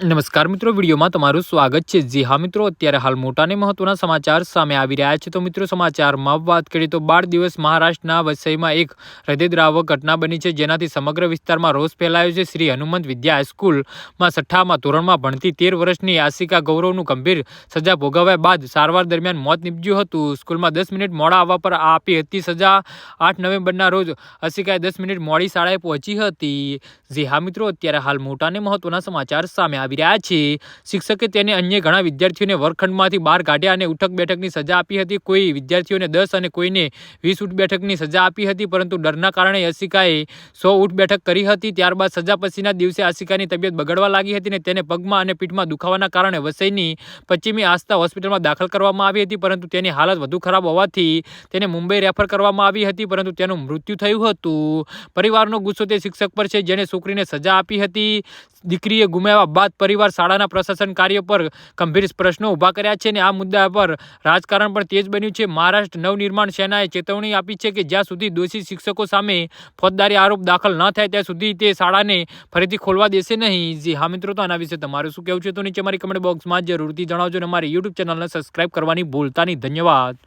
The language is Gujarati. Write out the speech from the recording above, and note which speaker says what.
Speaker 1: નમસ્કાર મિત્રો, વિડીયોમાં તમારું સ્વાગત છે। જી હા મિત્રો, અત્યારે હાલ મોટા અને મહત્વના સમાચાર સામે આવી રહ્યા છે। તો મિત્રો, સમાચારમાં વાત કરીએ તો 12 દિવસ મહારાષ્ટ્રના વસઈમાં એક હૃદયદ્રાવક ઘટના બની છે, જેનાથી સમગ્ર વિસ્તારમાં રોષ ફેલાયો છે। શ્રી હનુમંત વિદ્યા હાઈસ્કૂલમાં 6મા ધોરણમાં ભણતી 13 વર્ષની આશિકા ગૌરવનું ગંભીર સજા ભોગવ્યા બાદ સારવાર દરમિયાન મોત નીપજ્યું હતું। સ્કૂલમાં 10 મિનિટ મોડા આવવા પર આપી હતી સજા। 8 નવેમ્બરના રોજ આશિકાએ 10 મિનિટ મોડી શાળાએ પહોંચી હતી। જી હા મિત્રો, અત્યારે હાલ મોટા અને મહત્વના સમાચાર સામે આવી રહ્યા છે। શિક્ષકે તેને અન્ય ઘણા વિદ્યાર્થીઓને વર્ગખંડમાંથી બહાર કાઢ્યા અને ઉઠક બેઠકની સજા આપી હતી। કોઈ વિદ્યાર્થીઓને 10 અને કોઈને 20 ઉઠ બેઠકની સજા આપી હતી, પરંતુ ડરના કારણે આશિકાએ 100 ઉઠ બેઠક કરી હતી। ત્યારબાદ સજા પછીના દિવસે આશિકાની તબિયત બગડવા લાગી હતી અને તેને પગમાં અને પીઠમાં દુખાવાના કારણે વસઈની પશ્ચિમી આસ્થા હોસ્પિટલમાં દાખલ કરવામાં આવી હતી, પરંતુ તેની હાલત વધુ ખરાબ હોવાથી તેને મુંબઈ રેફર કરવામાં આવી હતી, પરંતુ તેનું મૃત્યુ થયું હતું। પરિવારનો ગુસ્સો તે શિક્ષક પર છે, જેણે છોકરીને સજા આપી હતી। દીકરીએ ગુમાવ્યા બાદ પરિવાર શાળાના પ્રશાસન કાર્ય પર ગંભીર પ્રશ્નો ઊભા કર્યા છે અને આ મુદ્દા પર રાજકારણ પણ તેજ બન્યું છે। મહારાષ્ટ્ર નવનિર્માણ સેનાએ ચેતવણી આપી છે કે જ્યાં સુધી દોષી શિક્ષકો સામે ફોજદારી આરોપ દાખલ ન થાય ત્યાં સુધી તે શાળાને ફરીથી ખોલવા દેશે નહીં। જી હા મિત્રો, તો આના વિશે તમારું શું કહેવું છે તો નીચે મારી કમેન્ટ બોક્સમાં જરૂરથી જણાવજો અને મારી યુટ્યુબ ચેનલને સબસ્ક્રાઇબ કરવાની ભૂલતા નહીં। ધન્યવાદ।